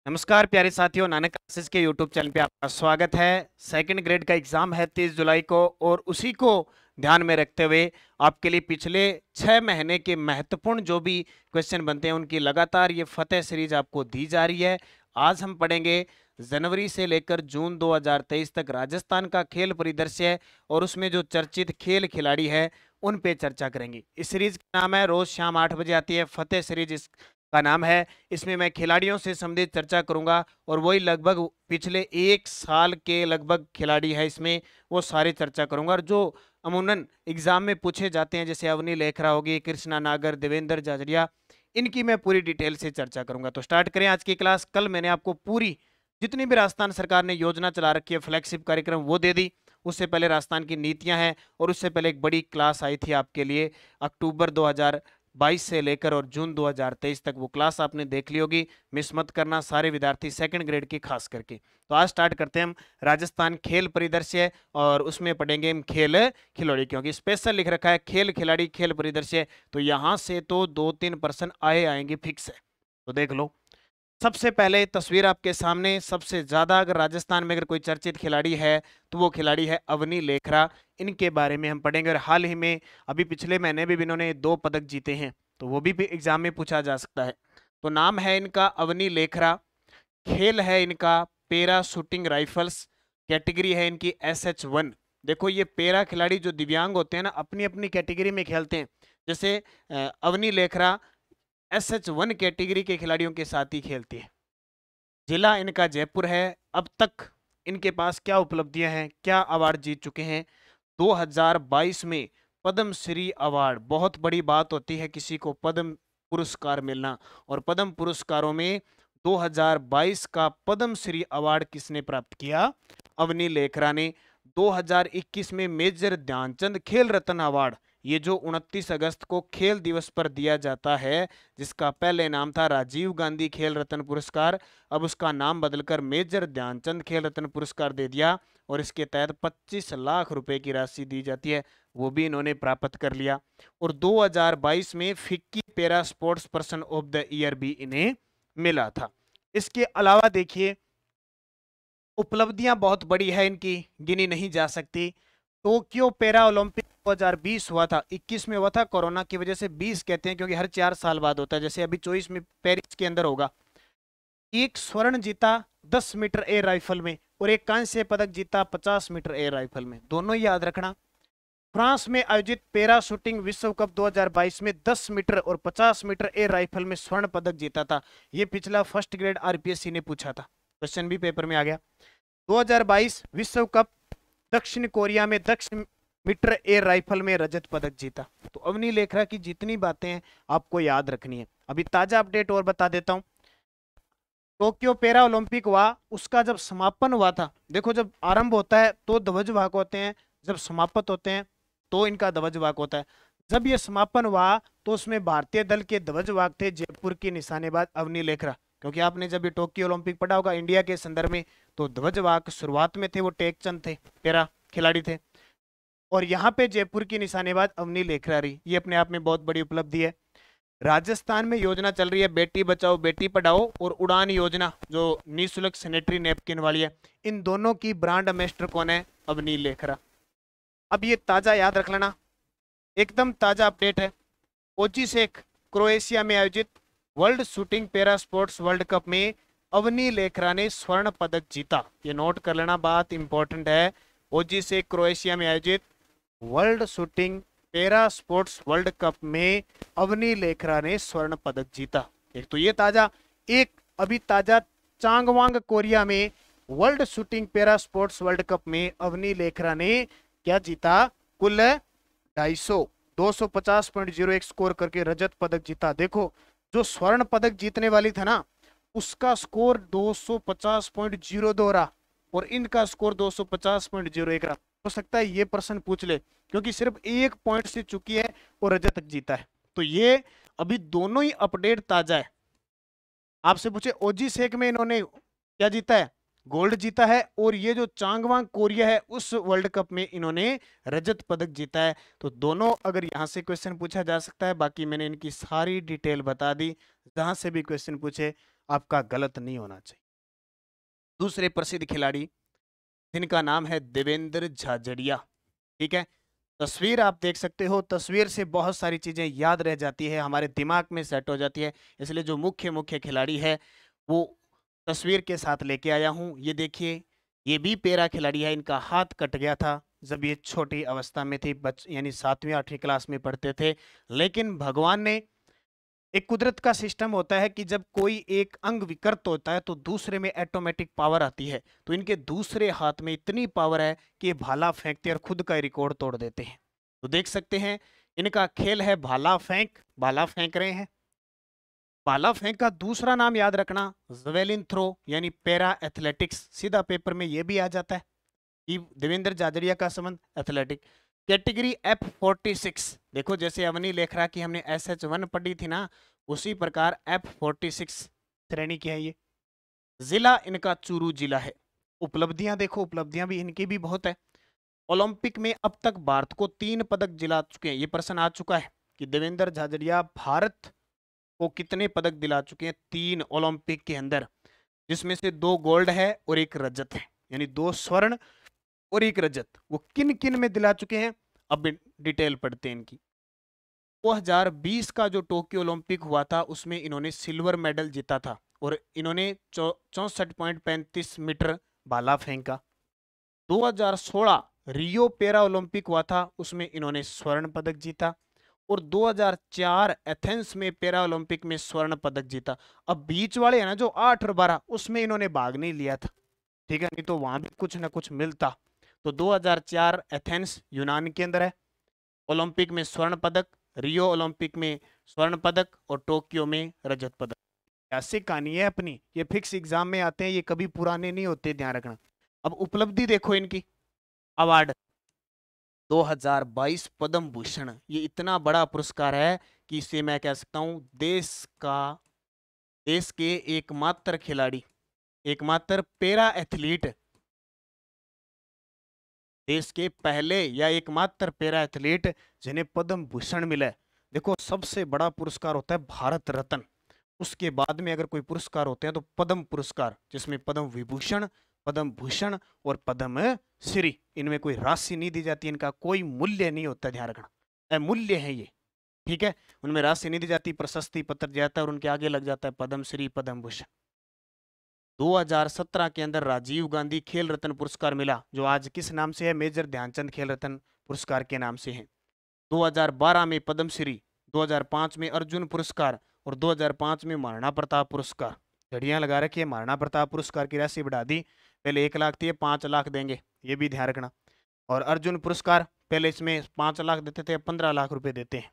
नमस्कार प्यारे साथियों, नानक क्लासेस के यूट्यूब चैनल पे आपका स्वागत है। सेकंड ग्रेड का एग्जाम है 30 जुलाई को और उसी को ध्यान में रखते हुए आपके लिए पिछले 6 महीने के महत्वपूर्ण जो भी क्वेश्चन बनते हैं उनकी लगातार ये फतेह सीरीज आपको दी जा रही है। आज हम पढ़ेंगे जनवरी से लेकर जून 2023 तक राजस्थान का खेल परिदृश्य और उसमें जो चर्चित खेल खिलाड़ी है उन पे चर्चा करेंगे। इस सीरीज का नाम है रोज शाम 8 बजे आती है फतेह सीरीज का नाम है। इसमें मैं खिलाड़ियों से संबंधित चर्चा करूंगा और वही लगभग पिछले 1 साल के लगभग खिलाड़ी है इसमें वो सारे चर्चा करूंगा और जो अमूमन एग्जाम में पूछे जाते हैं जैसे अवनी लेखरा होगी, कृष्णा नागर, देवेंद्र जाजरिया, इनकी मैं पूरी डिटेल से चर्चा करूंगा। तो स्टार्ट करें आज की क्लास। कल मैंने आपको पूरी जितनी भी राजस्थान सरकार ने योजना चला रखी है फ्लैगशिप कार्यक्रम वो दे दी। उससे पहले राजस्थान की नीतियां हैं और उससे पहले एक बड़ी क्लास आई थी आपके लिए अक्टूबर 2022 से लेकर और जून 2023 तक, वो क्लास आपने देख ली होगी। मिस मत करना सारे विद्यार्थी सेकंड ग्रेड के खास करके। तो आज स्टार्ट करते हैं हम राजस्थान खेल परिदृश्य और उसमें पढ़ेंगे हम खेल खिलाड़ी, क्योंकि स्पेशल लिख रखा है खेल खिलाड़ी खेल परिदृश्य, तो यहाँ से तो 2-3% आएंगे फिक्स है। तो देख लो, सबसे पहले तस्वीर आपके सामने। सबसे ज्यादा अगर राजस्थान में अगर कोई चर्चित खिलाड़ी है तो वो खिलाड़ी है अवनी लेखरा। इनके बारे में हम पढ़ेंगे और हाल ही में अभी पिछले महीने भी इन्होंने 2 पदक जीते हैं, तो वो भी एग्जाम में पूछा जा सकता है। तो नाम है इनका अवनी लेखरा, खेल है इनका पैरा शूटिंग राइफल्स, कैटेगरी है इनकी SH1। देखो ये पैरा खिलाड़ी जो दिव्यांग होते हैं ना अपनी अपनी कैटेगरी में खेलते हैं। जैसे अवनी लेखरा SH1 कैटेगरी के खिलाड़ियों के साथ ही खेलती है। जिला इनका जयपुर है। अब तक इनके पास क्या उपलब्धियां हैं, क्या अवार्ड जीत चुके हैं? 2022 में पद्म श्री अवार्ड, बहुत बड़ी बात होती है किसी को पद्म पुरस्कार मिलना, और पद्म पुरस्कारों में 2022 का पद्म श्री अवार्ड किसने प्राप्त किया? अवनी लेखरा ने। 2021 में मेजर ध्यानचंद खेल रत्न अवार्ड, ये जो 29 अगस्त को खेल दिवस पर दिया जाता है, जिसका पहले नाम था राजीव गांधी खेल रत्न पुरस्कार, अब उसका नाम बदलकर मेजर ध्यानचंद खेल रत्न पुरस्कार दे दिया और इसके तहत 25 लाख रुपए की राशि दी जाती है, वो भी इन्होंने प्राप्त कर लिया। और 2022 में FICCI para sports person of the year भी इन्हें मिला था। इसके अलावा देखिए उपलब्धियां बहुत बड़ी है इनकी, गिनी नहीं जा सकती। टोक्यो पैरा ओलंपिक 2020 हुआ था, 21 में हुआ था, कोरोना की वजह से 20 कहते हैं क्योंकि हर 4 साल बाद होता है। जैसे अभी 24 में पेरिस के अंदर होगा। एक स्वर्ण जीता 10 मीटर एयर राइफल में और एक कांस्य पदक जीता 50 मीटर एयर राइफल में, दोनों याद रखना। फ्रांस में आयोजित पैरा शूटिंग विश्व कप 2022 में 10 मीटर और 50 मीटर एयर राइफल में स्वर्ण पदक जीता था। ये पिछला फर्स्ट ग्रेड RPSC ने पूछा था, क्वेश्चन भी पेपर में आ गया। 2022 विश्व कप दक्षिण कोरिया में 10 मीटर एयर राइफल में रजत पदक जीता। तो अवनी लेखरा की जितनी बातें हैं आपको याद रखनी है। अभी ताजा अपडेट और बता देता हूं। टोक्यो पैरा ओलंपिक हुआ, उसका जब समापन हुआ था, देखो जब आरंभ होता है तो ध्वज वाहक होते हैं, जब समाप्त होते हैं तो इनका ध्वज वाहक होता है। जब ये समापन हुआ तो उसमें भारतीय दल के ध्वज वाहक थे जयपुर की निशानेबाज अवनी लेखरा, क्योंकि आपने जब ये टोक्यो ओलंपिक पढ़ा होगा इंडिया के संदर्भ में, तो ध्वज वाहक शुरुआत में थे वो टेकचंद थे, पैरा खिलाड़ी थे, और यहाँ पे जयपुर की निशानेबाज अवनी लेखरा रही। ये अपने आप में बहुत बड़ी उपलब्धि है। राजस्थान में योजना चल रही है बेटी बचाओ बेटी पढ़ाओ और उड़ान योजना जो निःशुल्क सैनिटरी नैपकिन वाली है, इन दोनों की ब्रांड एम्बेसडर कौन है? अवनी लेखरा। अब ये ताजा याद रख लेना, एकदम ताजा अपडेट है। ओजीसेक क्रोएशिया में आयोजित world shooting para sports world cup में अवनी लेखरा ने स्वर्ण पदक जीता। ये नोट कर लेना, बात इंपॉर्टेंट है। ओजीसेक क्रोएशिया में आयोजित world shooting para sports world cup में अवनी लेखरा ने स्वर्ण पदक जीता। एक तो ये ताजा, एक अभी ताजा चांगवांग कोरिया में world shooting para sports world cup में अवनी लेखरा ने क्या जीता? कुल 250.01 स्कोर करके रजत पदक जीता। देखो जो स्वर्ण पदक जीतने वाली था ना उसका स्कोर 250.02 रहा और इनका स्कोर 250.01 रहा। हो सकता है ये प्रश्न पूछ ले, क्योंकि सिर्फ 1 पॉइंट से चुकी है और रजत तक जीता है। तो ये अभी दोनों ही अपडेट ताजा है। आपसे पूछे ओजीसेक में इन्होंने क्या जीता है? गोल्ड जीता है, और ये जो चांगवांग कोरिया है उस वर्ल्ड कप में इन्होंने रजत पदक जीता है। तो दोनों अगर यहां से क्वेश्चन पूछा जा सकता है, बाकी मैंने इनकी सारी डिटेल बता दी, जहां से भी क्वेश्चन पूछे आपका गलत नहीं होना चाहिए। दूसरे प्रसिद्ध खिलाड़ी जिनका नाम है देवेंद्र झाझड़िया। ठीक है, तस्वीर आप देख सकते हो, तस्वीर से बहुत सारी चीजें याद रह जाती है, हमारे दिमाग में सेट हो जाती है, इसलिए जो मुख्य मुख्य खिलाड़ी है वो तस्वीर के साथ लेके आया हूं। ये देखिए, ये भी पैरा खिलाड़ी है, इनका हाथ कट गया था जब ये छोटी अवस्था में थी, यानी 7वीं 8वीं क्लास में पढ़ते थे। लेकिन भगवान ने, एक कुदरत का सिस्टम होता है कि जब कोई एक अंग विकृत होता है तो दूसरे में ऑटोमेटिक पावर आती है। तो इनके दूसरे हाथ में इतनी पावर है कि ये भाला फेंकते और खुद का रिकॉर्ड तोड़ देते हैं। तो देख सकते हैं, इनका खेल है भाला फेंक, भाला फेंक रहे हैं। भाला फेंक का दूसरा नाम याद रखना जवेलिन थ्रो, यानी पैरा एथलेटिक्स। सीधा पेपर में यह भी आ जाता है कि देवेंद्र झाझड़िया का संबंध एथलेटिक। कैटेगरी F46, देखो जैसे अवनी लेखरा की हमने SH1 पढ़ी थी ना, उसी प्रकार F46 श्रेणी की है ये। जिला इनका चूरू जिला है। उपलब्धियां देखो, उपलब्धियां भी इनकी भी बहुत है। ओलंपिक में अब तक भारत को 3 पदक दिला चुके हैं। ये प्रश्न आ चुका है कि देवेंद्र झाझड़िया भारत को कितने पदक दिला चुके हैं 3 ओलंपिक के अंदर, जिसमें से 2 गोल्ड है और 1 रजत है, यानी 2 स्वर्ण और 1 रजत। वो किन किन में दिला चुके हैं, अब डिटेल पढ़ते हैं इनकी। 2020 का जो टोक्यो ओलंपिक हुआ था उसमें इन्होंने सिल्वर मेडल जीता था, और इन्होंने 64.35 मीटर भाला फेंका। 2016 रियो पैरा ओलंपिक हुआ था, उसमें इन्होंने स्वर्ण पदक जीता, और 2004 एथेंस में पैरा ओलंपिक में स्वर्ण पदक जीता। अब बीच वाले है ना जो 8 और 12, उसमें इन्होंने भाग नहीं लिया था, ठीक है, नहीं तो वहां भी कुछ ना कुछ मिलता। तो 2004 एथेंस यूनान के अंदर है, ओलंपिक में स्वर्ण पदक, रियो ओलंपिक में स्वर्ण पदक, और टोक्यो में रजत पदक। ऐसी कहानी है अपनी, ये फिक्स एग्जाम में आते हैं, ये कभी पुराने नहीं होते, ध्यान रखना। अब उपलब्धि देखो इनकी, अवार्ड 2022 पद्म भूषण, ये इतना बड़ा पुरस्कार है कि इसे मैं कह सकता हूं देश के एकमात्र खिलाड़ी, एकमात्र पैरा एथलीट, देश के पहले या एकमात्र पैरा एथलीट जिन्हें पद्म भूषण मिला है। देखो सबसे बड़ा पुरस्कार होता है भारत रत्न, उसके बाद में अगर कोई पुरस्कार होते हैं तो पद्म पुरस्कार, जिसमें पद्म विभूषण, पद्म भूषण और पद्म श्री, इनमें कोई राशि नहीं दी जाती, इनका कोई मूल्य नहीं होता, ध्यान रखना, अमूल्य है ये, ठीक है, उनमें राशि नहीं दी जाती, प्रशस्ति पत्र जाता है और उनके आगे लग जाता है पद्म श्री, पद्म भूषण। 2017 के अंदर राजीव गांधी खेल रत्न पुरस्कार मिला, जो आज किस नाम से है, मेजर ध्यानचंद खेल रत्न पुरस्कार के नाम से है। 2012 में पद्मश्री, 2005 में अर्जुन पुरस्कार, और 2005 में महाराणा प्रताप पुरस्कार। झड़ियां लगा रखी है, महाराणा प्रताप पुरस्कार की राशि बढ़ा दी, पहले 1 लाख थी, 5 लाख देंगे, ये भी ध्यान रखना। और अर्जुन पुरस्कार पहले इसमें 5 लाख देते थे, 15 लाख रुपए देते हैं।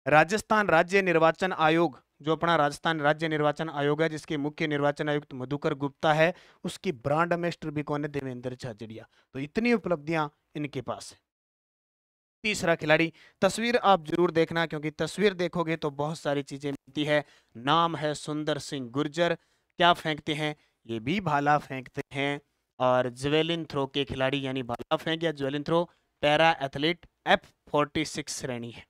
राजस्थान राज्य निर्वाचन आयोग, जो अपना राजस्थान राज्य निर्वाचन आयोग है, जिसके मुख्य निर्वाचन आयुक्त मधुकर गुप्ता है, उसकी ब्रांड एम्बेसडर भी कौन है, देवेंद्र झाझड़िया। तो इतनी उपलब्धियां इनके पास है। तीसरा खिलाड़ी, तस्वीर आप जरूर देखना, क्योंकि तस्वीर देखोगे तो बहुत सारी चीजें मिलती है। नाम है सुंदर सिंह गुर्जर। क्या फेंकते हैं, ये भी भाला फेंकते हैं, और ज्वेलिन थ्रो के खिलाड़ी, यानी भाला फेंक या ज्वेलिन थ्रो, पैरा एथलीट, F46 श्रेणी है।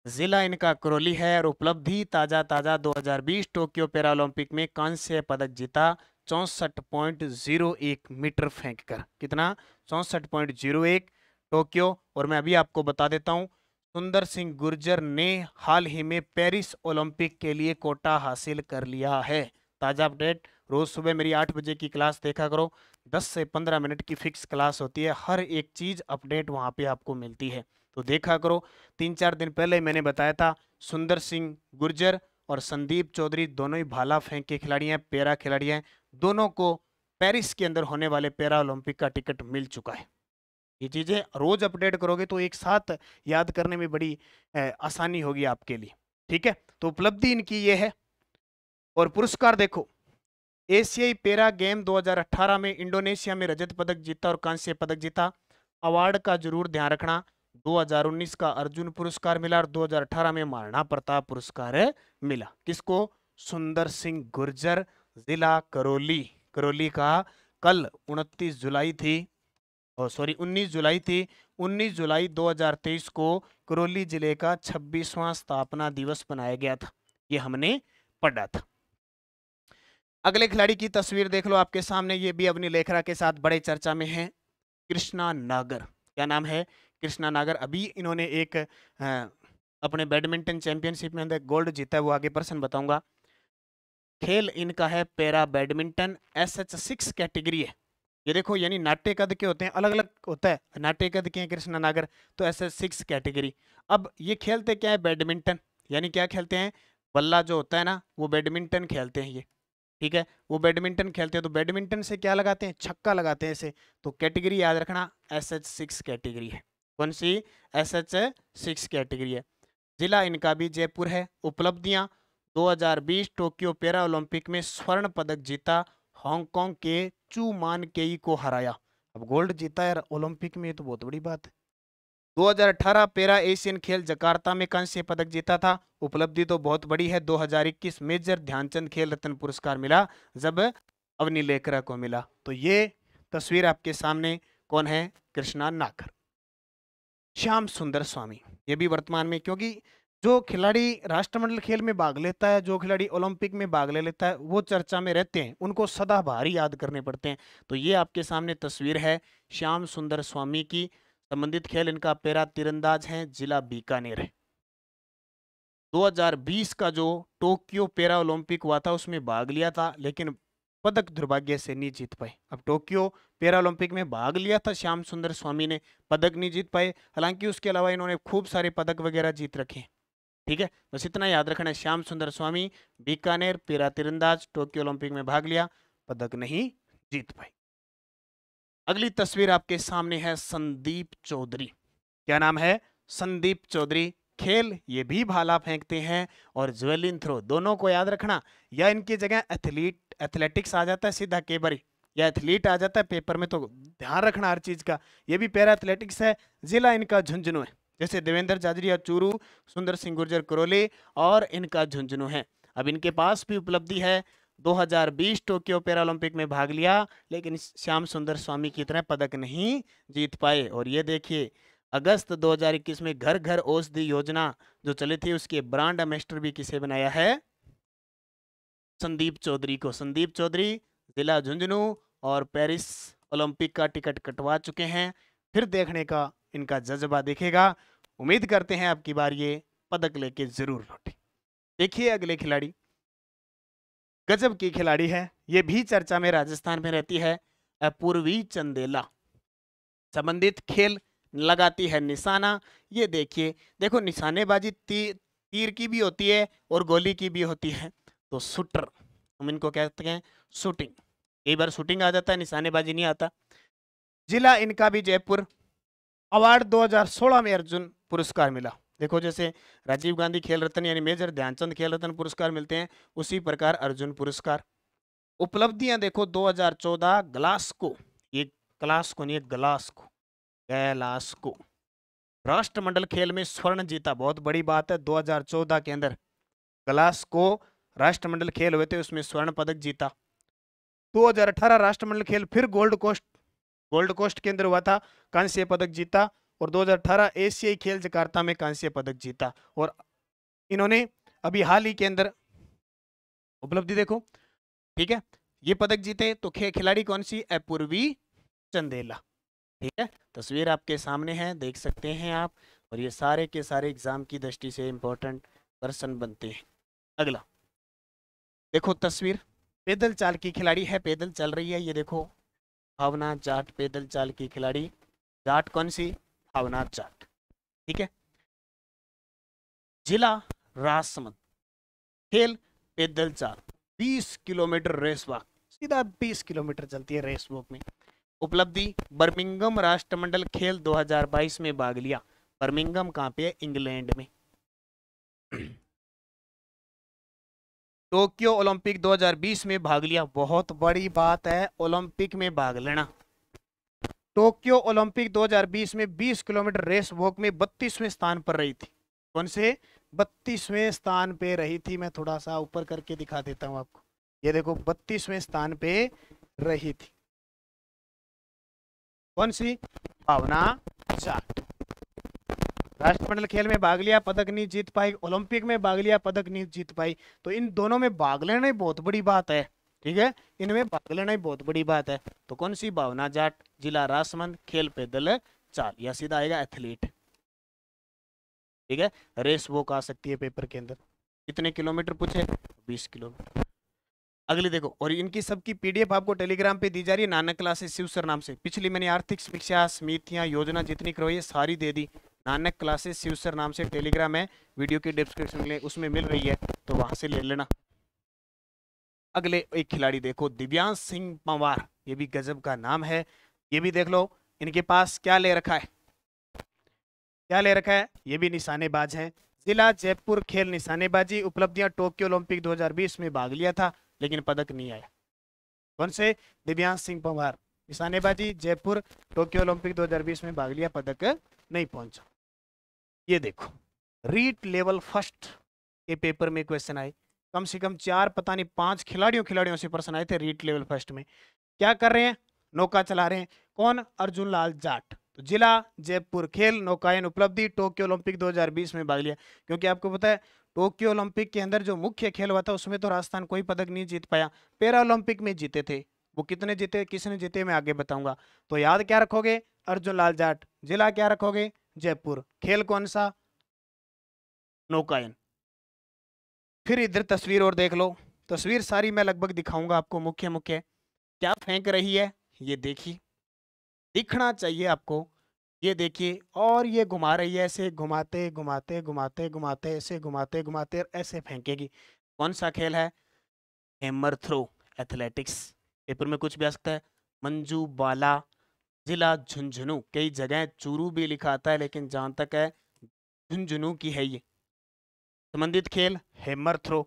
जिला इनका करौली है, और उपलब्धि ताजा 2020 टोक्यो पैरा ओलंपिक में कांस्य पदक जीता, 64.01 मीटर फेंककर। कितना, 64.01 टोक्यो। और मैं अभी आपको बता देता हूं, सुंदर सिंह गुर्जर ने हाल ही में पेरिस ओलंपिक के लिए कोटा हासिल कर लिया है। ताजा अपडेट, रोज सुबह मेरी 8 बजे की क्लास देखा करो, 10 से 15 मिनट की फिक्स क्लास होती है, हर एक चीज अपडेट वहां पे आपको मिलती है, तो देखा करो। 3-4 दिन पहले मैंने बताया था, सुंदर सिंह गुर्जर और संदीप चौधरी दोनों ही भाला फेंक के खिलाड़ी हैं, पैरा खिलाड़ी हैं, दोनों को पेरिस के अंदर होने वाले पैरा ओलंपिक का टिकट मिल चुका है। ये चीजें रोज अपडेट करोगे तो एक साथ याद करने में बड़ी आसानी होगी आपके लिए, ठीक है। तो उपलब्धि इनकी ये है। और पुरस्कार देखो, एशियाई पैरा गेम 2018 में इंडोनेशिया में रजत पदक जीता और कांस्य पदक जीता। अवार्ड का जरूर ध्यान रखना, 2019 का अर्जुन पुरस्कार मिला और 2018 में महाराणा प्रताप पुरस्कार मिला। किसको, सुंदर सिंह गुर्जर, जिला करौली, करौली का कल 29 जुलाई थी, 19 जुलाई थी। 19 जुलाई 2023 को करौली जिले का 26वां स्थापना दिवस मनाया गया था, ये हमने पढ़ा था। अगले खिलाड़ी की तस्वीर देख लो आपके सामने, ये भी अपनी लेखरा के साथ बड़े चर्चा में है, कृष्णा नागर। क्या नाम है? कृष्णा नागर। अभी इन्होंने एक अपने बैडमिंटन चैंपियनशिप में अंदर गोल्ड जीता है, वो आगे पर्सन बताऊंगा। खेल इनका है पैरा बैडमिंटन, SH6 कैटेगरी है। ये देखो, यानी नाट्य कद के होते हैं, अलग अलग होता है, नाट्य कद के हैं कृष्णा नागर, तो SH6 कैटेगरी। अब ये खेलते क्या है? बैडमिंटन। यानी क्या खेलते हैं? बल्ला जो होता है ना, वो बैडमिंटन खेलते हैं ये, ठीक है, वो बैडमिंटन खेलते हैं। तो बैडमिंटन से क्या लगाते हैं? छक्का लगाते हैं ऐसे। तो कैटेगरी याद रखना, SH6 कैटेगरी है। कौन सी? SH6 कैटेगरी है। जिला इनका भी जयपुर है। उपलब्धियां: 2020 टोक्यो पैरा ओलंपिक में स्वर्ण पदक जीता, हांगकांग के चू मान केई को हराया। अब गोल्ड जीता है ओलंपिक में, ये तो बहुत बड़ी बात है। 2018 पैरा एशियन खेल जकार्ता में कांस्य पदक जीता था। उपलब्धि तो बहुत बड़ी है। 2021 मेजर ध्यानचंद खेल रत्न पुरस्कार मिला, जब अवनी लेकरा को मिला। तो ये तस्वीर आपके सामने कौन है? कृष्णा नागर। श्याम सुंदर स्वामी, ये भी वर्तमान में, क्योंकि जो खिलाड़ी राष्ट्रमंडल खेल में भाग लेता है, जो खिलाड़ी ओलंपिक में भाग ले लेता है, वो चर्चा में रहते हैं, उनको सदाबहार याद करने पड़ते हैं। तो ये आपके सामने तस्वीर है श्याम सुंदर स्वामी की। संबंधित खेल इनका पैरा तीरंदाज है, जिला बीकानेर है। 2020 का जो टोक्यो पैरा ओलंपिक हुआ था, उसमें भाग लिया था, लेकिन पदक दुर्भाग्य से नहीं जीत पाए। अब टोक्यो पैरा ओलंपिक में भाग लिया था श्याम सुंदर स्वामी ने, पदक नहीं जीत पाए। हालांकि उसके अलावा इन्होंने खूब सारे पदक वगैरह जीत रखे हैं, ठीक है। बस इतना याद रखना है, श्याम सुंदर स्वामी, बीकानेर, पैरा तीरंदाज, टोक्यो ओलंपिक में भाग लिया, पदक नहीं जीत पाए। अगली तस्वीर आपके सामने है संदीप चौधरी। क्या नाम है? संदीप चौधरी। खेल ये भी भाला फेंकते हैं और ज्वेलिन थ्रो, दोनों को याद रखना। या इनकी जगह एथलेटिक्स आ जाता है सीधा केबरी, या एथलीट आ जाता है पेपर में, तो ध्यान रखना हर चीज का। ये भी पैरा एथलेटिक्स है। जिला इनका झुंझुनू है, जैसे देवेंद्र जाजरिया चूरू, सुंदर सिंह गुर्जर करौली, और इनका झुंझुनू है। अब इनके पास भी उपलब्धि है, 2020 टोक्यो पैरालंपिक में भाग लिया, लेकिन श्याम सुंदर स्वामी की तरह पदक नहीं जीत पाए। और ये देखिए, अगस्त 2021 में घर घर औषधि योजना जो चली थी, उसके ब्रांड एम्बेसडर भी किसे बनाया है? संदीप चौधरी को। संदीप चौधरी जिला झुंझुनू और पेरिस ओलंपिक का टिकट कटवा चुके हैं। फिर देखने का इनका जज्बा दिखेगा। उम्मीद करते हैं आपकी बार ये पदक लेके जरूर लौटे। देखिए अगले खिलाड़ी, गजब की खिलाड़ी है, ये भी चर्चा में राजस्थान में रहती है, अपूर्वी चंदेला। संबंधित खेल लगाती है निशाना। ये देखिए, देखो निशानेबाजी तीर की भी होती है और गोली की भी होती है। तो शूटर हम इनको कहते हैं, शूटिंग। कई बार शूटिंग आ जाता है, निशानेबाजी नहीं आता। जिला इनका भी जयपुर। अवार्ड 2016 में अर्जुन पुरस्कार मिला। देखो, जैसे राजीव गांधी खेल रत्न यानी मेजर ध्यानचंद खेल रत्न पुरस्कार मिलते हैं, उसी प्रकार अर्जुन पुरस्कार। उपलब्धियां देखो, 2014 ग्लासको, ये ग्लासको नहीं, ग्लासको, ग्लासको राष्ट्रमंडल खेल में स्वर्ण जीता, बहुत बड़ी बात है। 2014 के अंदर ग्लासको राष्ट्रमंडल खेल हुए थे, उसमें स्वर्ण पदक जीता। 2018 राष्ट्रमंडल खेल फिर गोल्ड कोस्ट के अंदर हुआ था, कांस्य पदक जीता। और 2018 एशियाई खेल जकार्ता में कांस्य पदक जीता। और इन्होंने अभी हाल ही के अंदर उपलब्धि देखो, ठीक है, ये पदक जीते। तो खिलाड़ी कौन सी? अपूर्वी चंदेला, ठीक है। तस्वीर आपके सामने है, देख सकते हैं आप। और ये सारे के सारे एग्जाम की दृष्टि से इंपॉर्टेंट पर्सन बनते हैं। अगला देखो तस्वीर, पैदल चाल की खिलाड़ी है, पैदल चल रही है। ये देखो, भावना जाट पैदल चाल की खिलाड़ी। जाट कौन सी? भावना जाट, ठीक है। जिला राजसमंद। खेल पैदल चाल, 20 किलोमीटर रेस वॉक, सीधा 20 किलोमीटर चलती है रेस वॉक में। उपलब्धि, बर्मिंघम राष्ट्रमंडल खेल 2022 में भाग लिया। बर्मिंघम कहाँ पे है? इंग्लैंड में। टोक्यो ओलंपिक 2020 में भाग लिया, बहुत बड़ी बात है ओलंपिक में भाग लेना। टोक्यो ओलंपिक 2020 में 20 किलोमीटर रेस वॉक में 32वें स्थान पर रही थी। कौन से? 32वें स्थान पे रही थी। मैं थोड़ा सा ऊपर करके दिखा देता हूं आपको। ये देखो, 32वें स्थान पे रही थी। कौन सी? भावना जाट। राष्ट्रमंडल खेल में भाग लिया, पदक नहीं जीत पाई, ओलंपिक में भाग लिया, पदक नहीं जीत पाई। तो इन दोनों में भाग लेना ही बहुत बड़ी बात है, ठीक है, इनमें भाग लेना ही बहुत बड़ी बात है। तो कौन सी? भावना जाट। जिला राजसमंद, खेल पैदल चाल, या सीधा आएगा एथलीट, ठीक है। रेस वॉक आ सकती है पेपर के अंदर। कितने किलोमीटर पूछे? 20 किलोमीटर। अगली देखो, और इनकी सबकी पीडीएफ आपको टेलीग्राम पे दी जा रही है, नानक क्लासेस शिव सर नाम से। पिछली मैंने आर्थिक समीक्षा, समितियां, योजना जितनी करवाई है सारी दे दी। नानक क्लासेस शिव सर नाम से टेलीग्राम है, वीडियो की डिस्क्रिप्शन में उसमें मिल रही है, तो वहां से ले लेना। अगले एक खिलाड़ी देखो, दिव्यांश सिंह पंवार, ये भी गजब का नाम है। ये भी देख लो, इनके पास क्या ले रखा है, क्या ले रखा है? ये भी निशानेबाज है। जिला जयपुर, खेल निशानेबाजी, उपलब्धियां टोक्यो ओलंपिक 2020 में भाग लिया था लेकिन पदक नहीं आया। कौन से? दिव्यांश सिंह पंवार, निशानेबाजी, जयपुर, टोक्यो ओलंपिक 2020 में भाग लिया, पदक नहीं पहुंचा। ये देखो, रीट लेवल फर्स्ट के पेपर में क्वेश्चन आए, कम से कम 4 पता नहीं 5 खिलाड़ियों से प्रश्न आए थे रीट लेवल फर्स्ट में। क्या कर रहे हैं? नौका चला रहे हैं। कौन? अर्जुन लाल जाट। तो जिला जयपुर, खेल नौकायन, उपलब्धि टोक्यो ओलंपिक 2020 में भाग लिया। क्योंकि आपको पता है टोक्यो ओलंपिक के अंदर जो मुख्य खेल हुआ था उसमें तो राजस्थान कोई पदक नहीं जीत पाया, पैरा ओलंपिक में जीते थे। वो कितने जीते, किसने जीते, मैं आगे बताऊंगा। तो याद क्या रखोगे? अर्जुन लाल जाट। जिला क्या रखोगे? जयपुर। खेल कौन सा? नौकायन। फिर इधर तस्वीर और देख लो, तस्वीर सारी मैं लगभग दिखाऊंगा आपको, मुख्य मुख्य क्या फेंक रही है ये देखिए, दिखना चाहिए आपको। ये देखिए, और ये घुमा रही है, ऐसे घुमाते घुमाते घुमाते घुमाते, ऐसे घुमाते घुमाते ऐसे फेंकेगी। कौन सा खेल है? Hammer throw, athletics. पेपर में कुछ भी आ सकता है। मंजू बाला, जिला झुंझुनू, कई जगह चूरू भी लिखा आता है लेकिन जहां तक है झुंझुनू की है ये। संबंधित खेल हैमर थ्रो।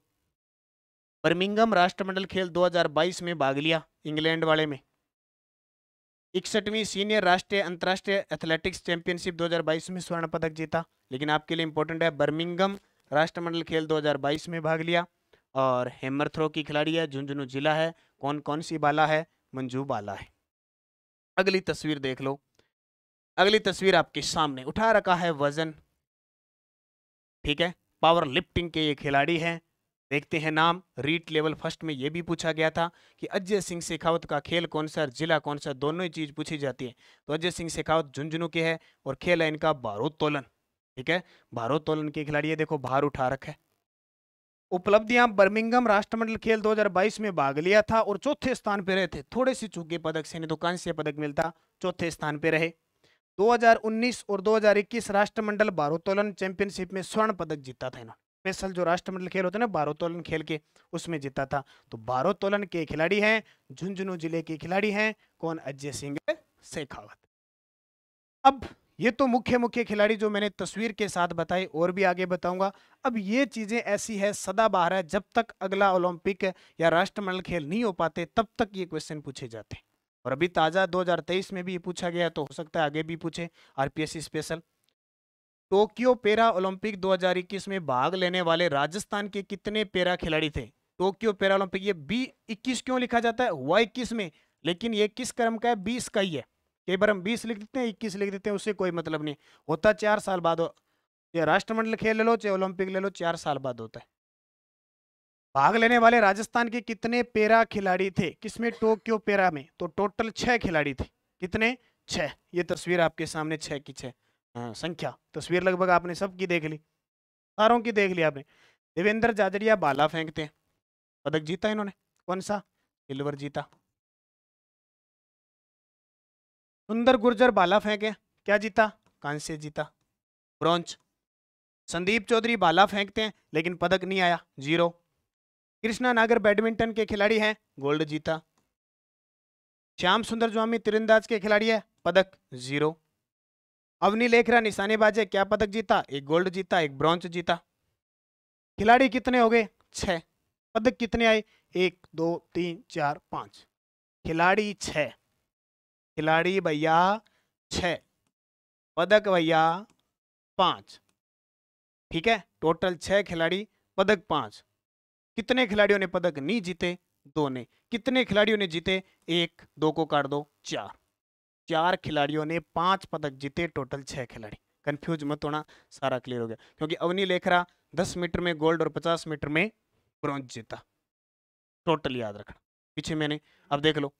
बर्मिंघम राष्ट्रमंडल खेल 2022 में भाग लिया, इंग्लैंड वाले में। 61वीं सीनियर राष्ट्रीय अंतर्राष्ट्रीय एथलेटिक्स चैंपियनशिप 2022 में स्वर्ण पदक जीता। लेकिन आपके लिए इंपॉर्टेंट है, बर्मिंघम राष्ट्रमंडल खेल 2022 में भाग लिया। और हैमर थ्रो की खिलाड़ी है, झुंझुनू जिला है। कौन कौन सी बाला है? मंजू बाला है। अगली तस्वीर देख लो, अगली तस्वीर आपके सामने उठा रखा है वजन, ठीक है, पावर लिफ्टिंग के ये खिलाड़ी हैं। देखते हैं नाम। रीट लेवल फर्स्ट में ये भी पूछा गया था कि अजय सिंह शेखावत का खेल कौन सा, जिला कौन सा, दोनों ही चीज पूछी जाती है। तो अजय सिंह शेखावत झुंझुनू के है और खेल है इनका भारोत्तोलन, ठीक है, भारोत्तोलन के खिलाड़ी है। देखो भार उठा रखा है। उपलब्धियां, बर्मिंघम राष्ट्रमंडल खेल 2022 में भाग लिया था और चौथे स्थान पे रहे थे, थोड़े से चूके पदक से, नहीं तो कांस्य पदक मिलता, चौथे स्थान पे रहे। 2019 और 2021 राष्ट्रमंडल भारोत्तोलन चैंपियनशिप में स्वर्ण पदक जीता था इन्होंने। स्पेशल जो राष्ट्रमंडल खेल होते हैं ना भारोत्तोलन खेल के, उसमें जीता था। तो भारोत्तोलन के खिलाड़ी हैं, झुंझुनू जिले के खिलाड़ी हैं। कौन? अजय सिंह शेखावत। अब ये तो मुख्य मुख्य खिलाड़ी जो मैंने तस्वीर के साथ बताए, और भी आगे बताऊंगा। अब ये चीजें ऐसी है, सदाबहार है, जब तक अगला ओलंपिक या राष्ट्रमंडल खेल नहीं हो पाते तब तक ये क्वेश्चन पूछे जाते हैं। और अभी ताजा 2023 में भी ये पूछा गया, तो हो सकता है आगे भी पूछे RPSC special. Tokyo para Olympic 2021 में भाग लेने वाले राजस्थान के कितने पैरा खिलाड़ी थे? टोक्यो पैरा ओलंपिक, ये B21 क्यों लिखा जाता है? हुआ 21 में, लेकिन ये किस क्रम का है? 20 का ही है। कई बार हम 20 लिख देते हैं, 21 लिख देते हैं, उससे कोई मतलब नहीं होता। 4 साल बाद चाहे राष्ट्रमंडल खेल ले लो, चाहे ओलंपिक ले लो, 4 साल बाद होता है। भाग लेने वाले राजस्थान के कितने पैरा खिलाड़ी थे किसमें? टोक्यो पैरा में। तो टोटल 6 खिलाड़ी थे। कितने? 6। ये तस्वीर आपके सामने 6 की 6 संख्या। तस्वीर लगभग आपने सबकी देख ली, सारों की देख ली आपने। देवेंद्र जाजरिया भाला फेंकते हैं, पदक जीता इन्होंने, कौन सा? सिल्वर जीता। सुंदर गुर्जर भाला फेंके, क्या जीता? कांस्य जीता, ब्रॉन्ज। संदीप चौधरी भाला फेंकते हैं लेकिन पदक नहीं आया, 0। कृष्णा नागर बैडमिंटन के खिलाड़ी हैं, गोल्ड जीता। श्याम सुंदर स्वामी तीरंदाज के खिलाड़ी है, पदक 0। अवनी लेखरा निशानेबाज है, क्या पदक जीता? एक गोल्ड जीता, एक ब्रॉन्ज जीता। खिलाड़ी कितने हो गए? 6। पदक कितने आए? 1 2 3 4 5। खिलाड़ी 6, खिलाड़ी भैया 6, पदक भैया 5, ठीक है। टोटल 6 खिलाड़ी, पदक 5। कितने खिलाड़ियों ने पदक नहीं जीते? 2 ने। कितने खिलाड़ियों ने जीते? 1, 2 को काट दो, 4। 4 खिलाड़ियों ने 5 पदक जीते, टोटल 6 खिलाड़ी। कंफ्यूज मत होना, सारा क्लियर हो गया। क्योंकि अवनी लेखरा 10 मीटर में गोल्ड और 50 मीटर में ब्रॉन्ज जीता, टोटल याद रखना पीछे मैंने। अब देख लो,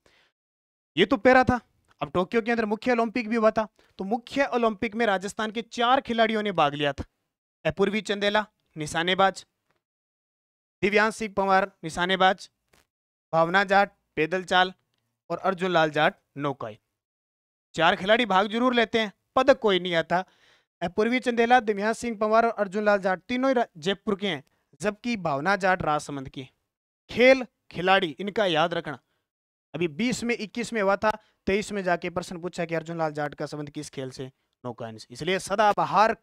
ये तो पैरा था। अब टोक्यो के अंदर मुख्य ओलंपिक भी हुआ था, तो मुख्य ओलंपिक में राजस्थान के 4 खिलाड़ियों ने भाग लिया था। अपूर्वी चंदेला निशानेबाज, दिव्यांश सिंह पंवार निशानेबाज, भावना जाट पैदल चाल और अर्जुन लाल जाट नौकाई। 4 खिलाड़ी भाग जरूर लेते हैं, पदक कोई नहीं आता। अपूर्वी चंदेला, दिव्यांश सिंह पंवार और अर्जुन लाल जाट तीनों ही जयपुर के हैं, जबकि भावना जाट राजसमंद की। खेल खिलाड़ी इनका याद रखना, अभी 20 में 21 में हुआ था, 23 में जाके प्रश्न पूछा कि अर्जुन लाल जाट का संबंध किस खेल से? नौकायन से। इसलिए सदाबहार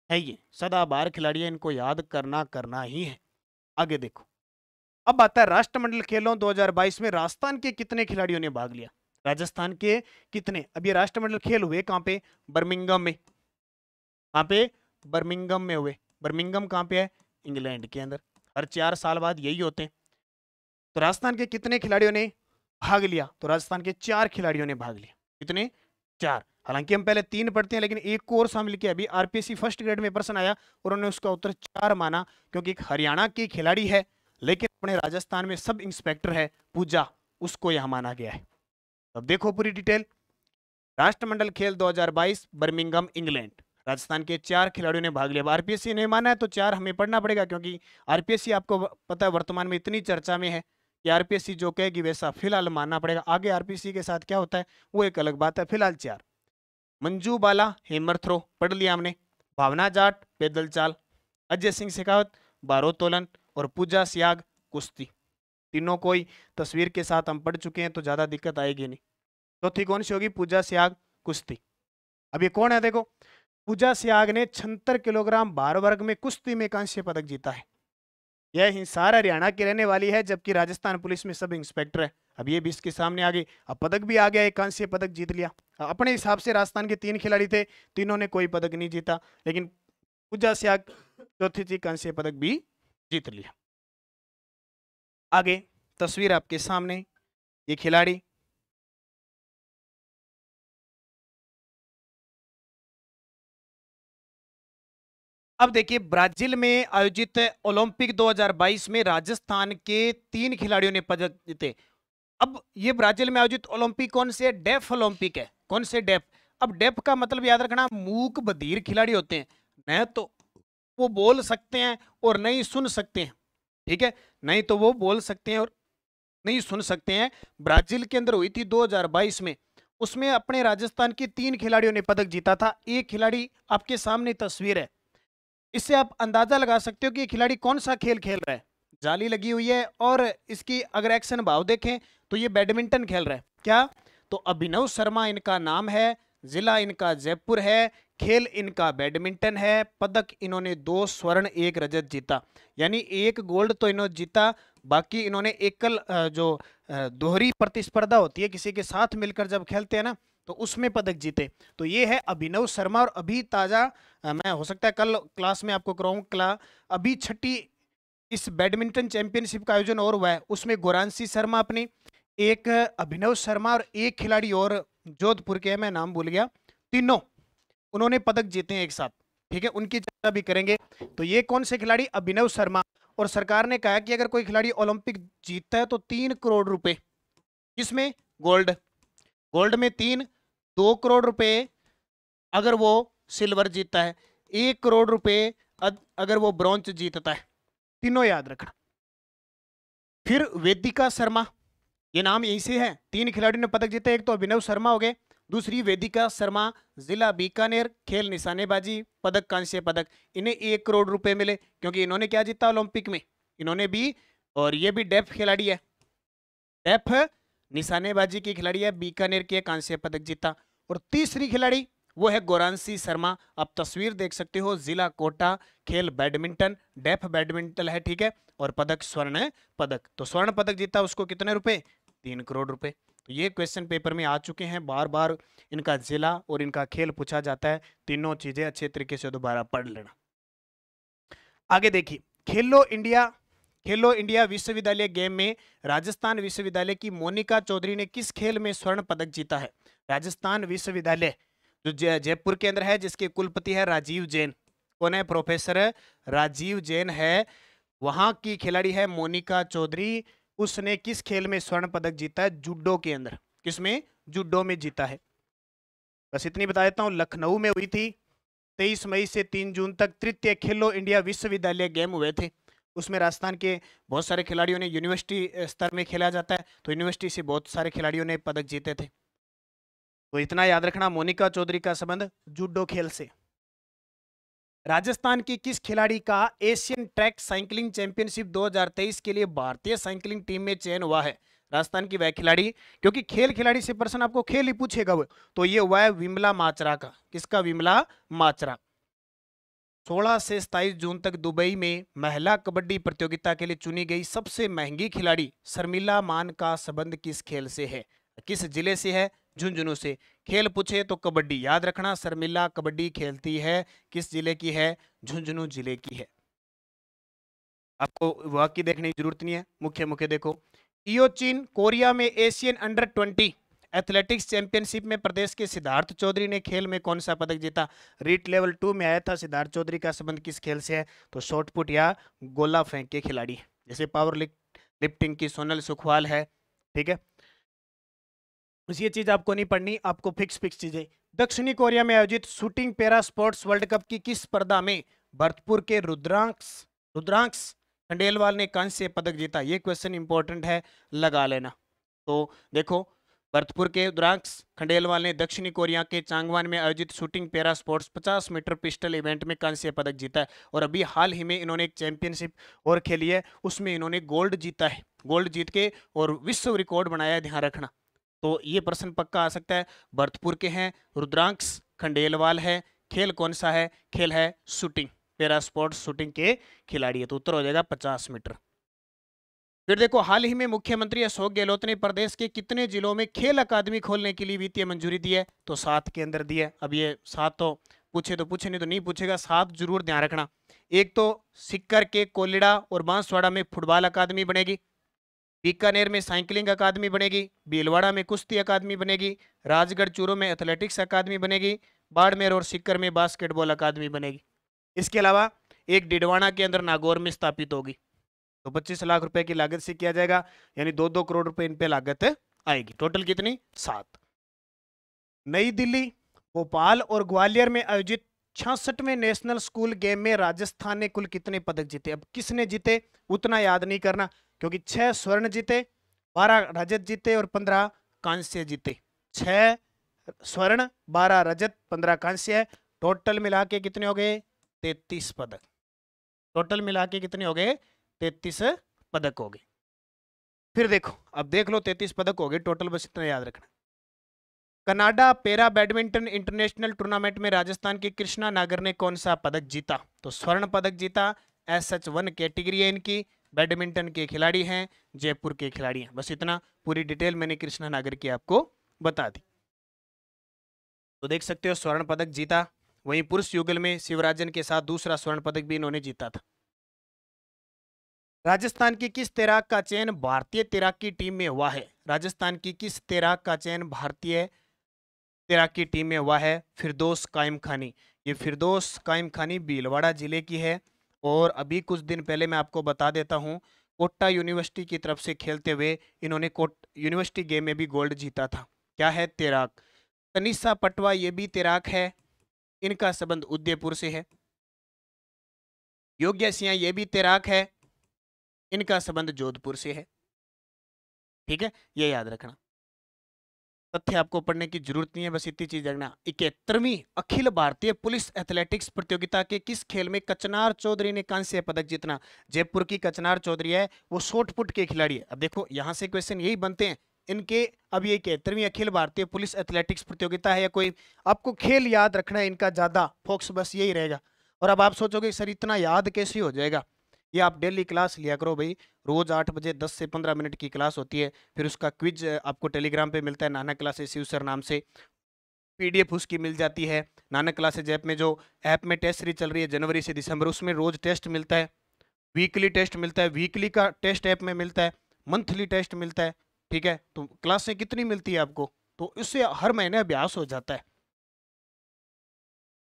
है, ये सदाबहार खिलाड़ी है, इनको याद करना ही है। आगे देखो, अब आता है राष्ट्रमंडल खेलों 2022 में राजस्थान के कितने खिलाड़ियों ने भाग लिया? राजस्थान के कितने? अब ये राष्ट्रमंडल खेल हुए कहां पे? बर्मिंघम में। कहां पे? बर्मिंघम में हुए। बर्मिंघम कहां पे है? इंग्लैंड के अंदर। हर 4 साल बाद यही होते हैं। तो राजस्थान के कितने खिलाड़ियों ने भाग लिया? तो राजस्थान के 4 खिलाड़ियों ने भाग लिया। कितने? 4। हालांकि हम पहले 3 पढ़ते हैं, लेकिन एक को और शामिल किया। अभी आरपीएससी फर्स्ट ग्रेड में प्रश्न आया और उन्होंने उसका उत्तर 4 माना, क्योंकि एक हरियाणा की खिलाड़ी है लेकिन अपने राजस्थान में सब इंस्पेक्टर है, पूजा, उसको यहां माना गया है। अब देखो पूरी डिटेल। राष्ट्रमंडल खेल 2022 बर्मिंघम इंग्लैंड, राजस्थान के 4 खिलाड़ियों ने भाग लिया। आरपीएससी ने माना है तो 4 हमें पढ़ना पड़ेगा, क्योंकि आरपीएससी आपको पता है वर्तमान में इतनी चर्चा में है कि आरपीएससी जो कहेगी वैसा फिलहाल मानना पड़ेगा। आगे आरपीएससी के साथ क्या होता है वो एक अलग बात है। फिलहाल 4। मंजू बाला हेमर थ्रो पढ़ लिया हमने, भावना जाट पैदल चाल, अजय सिंह शेखावत भारोत्तोलन और पूजा सियाग कुश्ती। तीनों कोई तस्वीर के साथ हम पढ़ चुके हैं तो ज्यादा दिक्कत आएगी नहीं। चौथी कौन सी होगी? पूजा सियाग कुश्ती। अब ये कौन है? देखो, पूजा सियाग ने 76 किलोग्राम भार वर्ग में कुश्ती में कांस्य पदक जीता है। यह हिसार हरियाणा की रहने वाली है, जबकि राजस्थान पुलिस में सब इंस्पेक्टर है। अब ये भी इसके सामने आ गई। अब पदक भी आ गया, एक कांस्य पदक जीत लिया। अपने हिसाब से राजस्थान के 3 खिलाड़ी थे, तीनों ने कोई पदक नहीं जीता, लेकिन पूजा सियाग चौथी थी, कांस्य पदक भी जीत लिया। आगे तस्वीर आपके सामने, ये खिलाड़ी अब देखिए, ब्राजील में आयोजित ओलंपिक 2022 में राजस्थान के 3 खिलाड़ियों ने पदक जीते। अब ये ब्राजील में आयोजित ओलंपिक कौन से? डेफ ओलंपिक है। कौन से? डेफ। अब डेफ का मतलब याद रखना, मूक बधिर खिलाड़ी होते हैं, न तो वो बोल सकते हैं और नहीं सुन सकते हैं, ठीक है? नहीं तो वो बोल सकते हैं और नहीं सुन सकते हैं। ब्राजील के अंदर हुई थी 2022 में, उसमें अपने राजस्थान के 3 खिलाड़ियों ने पदक जीता था। एक खिलाड़ी आपके सामने तस्वीर है, इससे आप अंदाजा लगा सकते हो कि ये खिलाड़ी कौन सा खेल खेल रहा है। जाली लगी हुई है और इसकी अगर एक्शन भाव देखें तो ये बैडमिंटन खेल रहा है। क्या? तो अभिनव शर्मा इनका नाम है, जिला इनका जयपुर है, खेल इनका बैडमिंटन है। पदक इन्होंने 2 स्वर्ण 1 रजत जीता, यानी 1 गोल्ड तो इन्होंने जीता, बाकी इन्होंने एकल जो दोहरी प्रतिस्पर्धा होती है किसी के साथ मिलकर जब खेलते हैं ना, तो उसमें पदक जीते। तो ये है अभिनव शर्मा। और अभी ताजा मैं हो सकता है कल क्लास में आपको कराऊं, अभी 6ठी इस बैडमिंटन चैंपियनशिप का आयोजन और हुआ है, उसमें गोरांशी शर्मा अपनी, एक अभिनव शर्मा और एक खिलाड़ी और जोधपुर के, मैं नाम भूल गया, तीनों उन्होंने पदक जीते हैं एक साथ, ठीक है? उनकी चर्चा भी करेंगे। तो ये कौन से खिलाड़ी? अभिनव शर्मा। और सरकार ने कहा कि अगर कोई खिलाड़ी ओलंपिक जीतता है तो 3 करोड़ रुपए, किसमें? गोल्ड। गोल्ड में 3, 2 करोड़ रुपए अगर वो सिल्वर जीतता है, 1 करोड़ रुपए अगर वो ब्रॉन्ज जीतता है। तीनों याद रखना। फिर वेदिका शर्मा, ये नाम यहीं से है। 3 खिलाड़ियों ने पदक जीते, एक तो अभिनव शर्मा हो गए, दूसरी वेदिका शर्मा, जिला बीकानेर, खेल निशानेबाजी, पदक कांस्य पदक। इन्हें 1 करोड़ रुपए मिले, क्योंकि इन्होंने क्या जीता ओलंपिक में? इन्होंने भी, और ये भी डेफ खिलाड़ी है, डेफ निशानेबाजी की खिलाड़ी है, बीकानेर के, कांस्य पदक जीता। और तीसरी खिलाड़ी वो है गोरांशी शर्मा। आप तस्वीर देख सकते हो, जिला कोटा, खेल बैडमिंटन, डेफ बैडमिंटन है, ठीक है? और पदक स्वर्ण पदक। तो स्वर्ण पदक जीता, उसको कितने रुपए? 3 करोड़ रुपए। तो ये क्वेश्चन पेपर में आ चुके हैं, बार बार इनका जिला और इनका खेल पूछा जाता है। तीनों चीजें अच्छे तरीके से दोबारा पढ़ लेना। आगे देखिए, खेलो इंडिया खेलो इंडिया विश्वविद्यालय गेम में राजस्थान विश्वविद्यालय की मोनिका चौधरी ने किस खेल में स्वर्ण पदक जीता है? राजस्थान विश्वविद्यालय जो जयपुर के अंदर है, जिसके कुलपति है राजीव जैन। कौन है? प्रोफेसर राजीव जैन है, वहां की खिलाड़ी है मोनिका चौधरी। उसने किस खेल में स्वर्ण पदक जीता है? जूडो के अंदर। किसमें? जूडो में जीता है। बस इतनी बता देता हूं, लखनऊ में हुई थी 23 मई से 3 जून तक तृतीय खेलो इंडिया विश्वविद्यालय गेम हुए थे। उसमें राजस्थान के बहुत सारे खिलाड़ियों ने, यूनिवर्सिटी स्तर में खेला जाता है, तो यूनिवर्सिटी से बहुत सारे खिलाड़ियों ने पदक जीते थे। तो इतना याद रखना, मोनिका चौधरी का संबंध जूडो खेल से। राजस्थान की किस खिलाड़ी का एशियन ट्रैक साइकिलिंग चैंपियनशिप 2023 के लिए भारतीय साइकिलिंग टीम में चयन हुआ है? राजस्थान की वह खिलाड़ी, क्योंकि खेल खिलाड़ी से प्रश्न आपको खेल ही पूछेगा वो, तो ये हुआ है विमला माचरा का। किसका? विमला माचरा। 16 से 27 जून तक दुबई में महिला कबड्डी प्रतियोगिता के लिए चुनी गई सबसे महंगी खिलाड़ी शर्मिला मान का संबंध किस खेल से है? किस जिले से है? झुंझुनू से। खेल पूछे तो कबड्डी याद रखना, शर्मिला कबड्डी खेलती है। किस जिले की है? झुंझुनू जिले की है। आपको वाक्य देखने की जरूरत नहीं है, मुख्य मुख्य देखो। इयोचिन कोरिया में एशियन अंडर 20 एथलेटिक्स चैंपियनशिप में प्रदेश के सिद्धार्थ चौधरी ने खेल में कौन सा पदक जीता? रीट लेवल 2 में आया था। सिद्धार्थ चौधरी का संबंध किस खेल से है? तो शॉटपुट या गोला फेंक के खिलाड़ी, जैसे पावर लिफ्टिंग की सोनल सुखवाल है। ठीक है, बस ये चीज आपको नहीं पढ़नी, आपको फिक्स चीजें। दक्षिणी कोरिया में आयोजित shooting para sports world cup की किस स्पर्धा में भरतपुर के रुद्रांश खंडेलवाल ने कांस्य पदक जीता? ये क्वेश्चन इंपॉर्टेंट है, लगा लेना। तो देखो, भरतपुर के रुद्रांश खंडेलवाल ने दक्षिणी कोरिया के चांगवान में आयोजित shooting para sports 50 metre pistol event में कांस्य पदक जीता है। और अभी हाल ही में इन्होंने एक चैंपियनशिप और खेली है, उसमें इन्होंने गोल्ड जीता है। गोल्ड जीत के और विश्व रिकॉर्ड बनाया है, ध्यान रखना। तो ये प्रश्न पक्का आ सकता है। भरतपुर के हैं, रुद्रांश खंडेलवाल है। खेल कौन सा है? खेल है शूटिंग, पैरा स्पोर्ट्स शूटिंग के खिलाड़ी है। तो उत्तर हो जाएगा 50 मीटर। फिर देखो, हाल ही में मुख्यमंत्री अशोक गहलोत ने प्रदेश के कितने जिलों में खेल अकादमी खोलने के लिए वित्तीय मंजूरी दी है? तो 7 के अंदर दी है। अब ये 7 तो पूछे, नहीं तो नहीं पूछेगा, 7 जरूर ध्यान रखना। एक तो सिक्कर के कोलिडा और बांसवाड़ा में फुटबॉल अकादमी बनेगी, बीकानेर में साइकिलिंग अकादमी बनेगी, भीलवाड़ा में कुश्ती अकादमी बनेगी, राजगढ़ चूरू में एथलेटिक्स अकादमी बनेगी, बाड़मेर और सिक्कर में बास्केटबॉल अकादमी बनेगी। इसके अलावा एक डिडवाना के अंदर नागौर में स्थापित होगी। तो 25 लाख रुपए की लागत से किया जाएगा, यानी 2-2 करोड़ रुपए इन पे लागत आएगी। टोटल कितनी? 7। नई दिल्ली, भोपाल और ग्वालियर में आयोजित 66वें नेशनल स्कूल गेम में राजस्थान ने कुल कितने पदक जीते? अब किसने जीते उतना याद नहीं करना, क्योंकि 6 स्वर्ण जीते, 12 रजत जीते और 15 कांस्य जीते। 6 स्वर्ण, 12 रजत, 15 कांस्य है। टोटल मिला के कितने हो गए? 33 पदक। टोटल मिला के कितने हो गए? 33 पदक हो गए। फिर देखो, अब देख लो 33 पदक हो गए टोटल, बस इतना याद रखना। Canada para badminton international tournament में राजस्थान की कृष्णा नागर ने कौन सा पदक जीता? तो स्वर्ण पदक जीता। SH1 कैटेगरी है इनकी, बैडमिंटन के खिलाड़ी हैं, जयपुर के खिलाड़ी हैं। बस इतना, पूरी डिटेल मैंने कृष्णा नागर की आपको बता दी। तो देख सकते हो स्वर्ण पदक जीता। वहीं पुरुष युगल में शिवराजन के साथ दूसरा स्वर्ण पदक भी इन्होंने जीता था। राजस्थान की किस तैराक का चयन भारतीय तैराकी टीम में हुआ है? राजस्थान की किस तैराक का चयन भारतीय तैराकी टीम में हुआ है? फिरदौस कायम खानी। ये फिरदौस कायम खानी भीलवाड़ा जिले की है। और अभी कुछ दिन पहले मैं आपको बता देता हूँ, कोटा यूनिवर्सिटी की तरफ से खेलते हुए इन्होंने यूनिवर्सिटी गेम में भी गोल्ड जीता था। क्या है? तैराक। तनिषा पटवा ये भी तैराक है, इनका संबंध उदयपुर से है। योग्य सिंह ये भी तैराक है, इनका संबंध जोधपुर से है। ठीक है, ये याद रखना। तथ्य आपको पढ़ने की जरूरत नहीं है, बस इतनी चीज रखना। 71वीं अखिल भारतीय पुलिस एथलेटिक्स प्रतियोगिता के किस खेल में कचनार चौधरी ने कांस्य पदक जीतना? जयपुर की कचनार चौधरी है, वो शॉटपुट के खिलाड़ी है। अब देखो यहां से क्वेश्चन यही बनते हैं इनके। अब ये 71वीं अखिल भारतीय पुलिस एथलेटिक्स प्रतियोगिता है या कोई, आपको खेल याद रखना है इनका, ज्यादा फोकस बस यही रहेगा। और अब आप सोचोगे सर इतना याद कैसे हो जाएगा? ये आप डेली क्लास लिया करो भाई, रोज 8 बजे 10 से 15 मिनट की क्लास होती है। फिर उसका क्विज आपको टेलीग्राम पे मिलता है, नानक क्लासेस शिव सर नाम से। PDF उसकी मिल जाती है नानक क्लासेज ऐप में। जो ऐप में टेस्ट सीरीज चल रही है जनवरी से दिसंबर, उसमें रोज टेस्ट मिलता है। वीकली टेस्ट मिलता है, वीकली का टेस्ट ऐप में मिलता है, मंथली टेस्ट मिलता है। ठीक है, तो क्लासें कितनी मिलती है आपको, तो इससे हर महीने अभ्यास हो जाता है।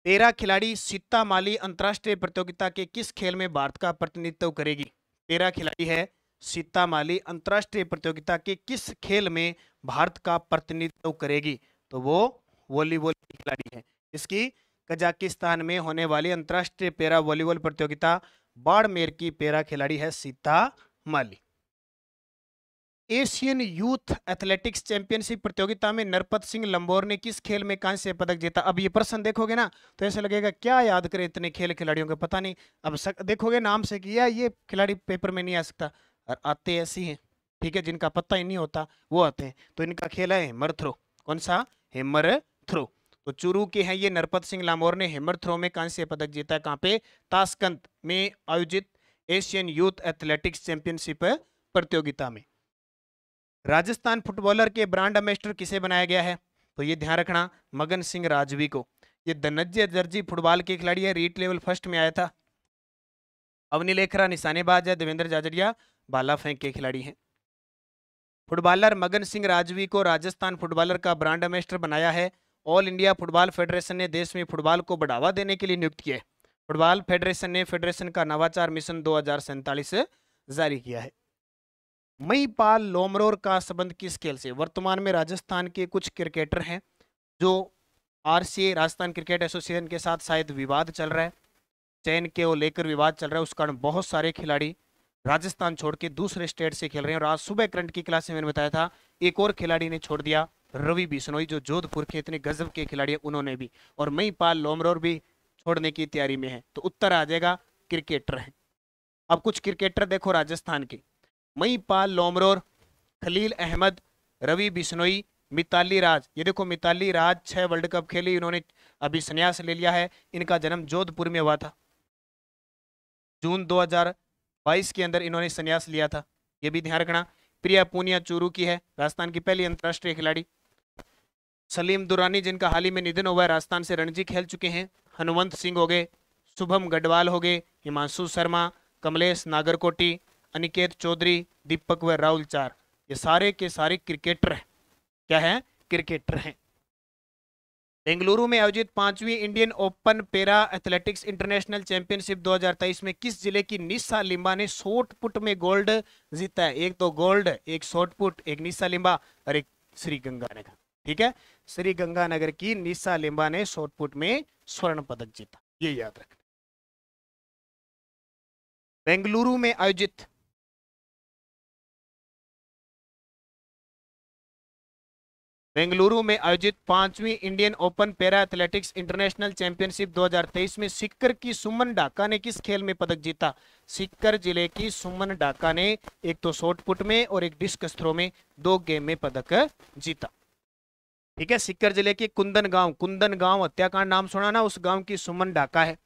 13 खिलाड़ी सीता माली अंतरराष्ट्रीय प्रतियोगिता के किस खेल में भारत का प्रतिनिधित्व करेगी? 13 खिलाड़ी है, सीता माली अंतरराष्ट्रीय प्रतियोगिता के किस खेल में भारत का प्रतिनिधित्व करेगी? तो वो वॉलीबॉल की खिलाड़ी है। इसकी कजाकिस्तान में होने वाली अंतरराष्ट्रीय पैरा वॉलीबॉल प्रतियोगिता बाड़मेर की पैरा खिलाड़ी है सीता माली। एशियन यूथ एथलेटिक्स चैंपियनशिप प्रतियोगिता में नरपत सिंह लंबोर ने किस खेल में कांस्य पदक जीता? अब ये प्रश्न देखोगे ना तो ऐसा लगेगा क्या याद करे इतने खेल खिलाड़ियों का, पता नहीं। अब देखोगे नाम से किया ये खिलाड़ी पेपर में नहीं आ सकता, और आते ऐसे हैं, ठीक है, जिनका पता ही नहीं होता वो आते हैं। तो इनका खेल है हेमर थ्रो। कौन सा? Hammer throw. तो चूरू के हैं ये नरपत सिंह लामोर ने हेमर थ्रो में कांस्य पदक जीता है। कहाँ पे? ताशकंद में आयोजित एशियन यूथ एथलेटिक्स चैंपियनशिप प्रतियोगिता में। राजस्थान फुटबॉलर के ब्रांड एम्बेसडर किसे बनाया गया है? तो ये ध्यान रखना, मगन सिंह राजवी को। ये धनंजय दर्जी फुटबॉल के खिलाड़ी है, रीट लेवल फर्स्ट में आया था। अवनी लेखरा निशानेबाज है, देवेंद्र जाजरिया भाला फेंक के खिलाड़ी हैं। फुटबॉलर मगन सिंह राजवी को राजस्थान फुटबॉलर का ब्रांड एम्बेसडर बनाया है। ऑल इंडिया फुटबॉल फेडरेशन ने देश में फुटबॉल को बढ़ावा देने के लिए नियुक्त किया है। फुटबॉल फेडरेशन ने फेडरेशन का नवाचार मिशन 2047 जारी किया है। महिपाल लोमरोर का संबंध किस खेल से? वर्तमान में राजस्थान के कुछ क्रिकेटर हैं जो आरसीए राजस्थान क्रिकेट एसोसिएशन के साथ शायद विवाद चल रहा है, चयन के लेकर विवाद चल रहा है, उस कारण बहुत सारे खिलाड़ी राजस्थान छोड़ के दूसरे स्टेट से खेल रहे हैं। और आज सुबह करंट की क्लास में मैंने बताया था एक और खिलाड़ी ने छोड़ दिया, रवि बिश्नोई, जो जोधपुर के इतने गजब के खिलाड़ी हैं, उन्होंने भी। और महिपाल लोमरोर भी छोड़ने की तैयारी में है। तो उत्तर आ जाएगा क्रिकेटर है। अब कुछ क्रिकेटर देखो राजस्थान के, महिपाल लोमरोर, खलील अहमद, रवि बिश्नोई, मिताली राज। ये देखो मिताली राज 6 वर्ल्ड कप खेली, इन्होंने अभी संन्यास ले लिया है। इनका जन्म जोधपुर में हुआ था, जून 2022 के अंदर इन्होंने संन्यास लिया था, ये भी ध्यान रखना। प्रिया पूनिया चूरू की है, राजस्थान की पहली अंतरराष्ट्रीय खिलाड़ी। सलीम दुरानी जिनका हाल ही में निधन हुआ है, राजस्थान से रणजी खेल चुके हैं। हनुमंत सिंह हो गए, शुभम गढ़वाल हो गए, हिमांशु शर्मा, कमलेश नागरकोटी, अनिकेत चौधरी, दीपक व राहुल चार, ये सारे के सारे क्रिकेटर हैं। क्या है? क्रिकेटर हैं। बेंगलुरु में आयोजित 5वीं Indian open para athletics international championship 2023 में किस जिले की निशा लिम्बा ने शॉट पुट में गोल्ड जीता है? एक तो गोल्ड, एक शॉट पुट, एक निशा लिम्बा और एक श्री गंगानगर। ठीक है, श्री गंगानगर की निशा लिम्बा ने शॉट पुट में स्वर्ण पदक जीता, ये याद रखना। बेंगलुरु में आयोजित बेंगलुरु में आयोजित 5वीं Indian open para athletics international championship 2023 में सीकर की सुमन ढाका ने किस खेल में पदक जीता? सीकर जिले की सुमन ढाका ने एक तो शॉट पुट में और एक डिस्कस थ्रो में 2 गेम में पदक जीता। ठीक है, सीकर जिले के कुंदन गांव हत्याकांड नाम सुना ना, उस गांव की सुमन ढाका है।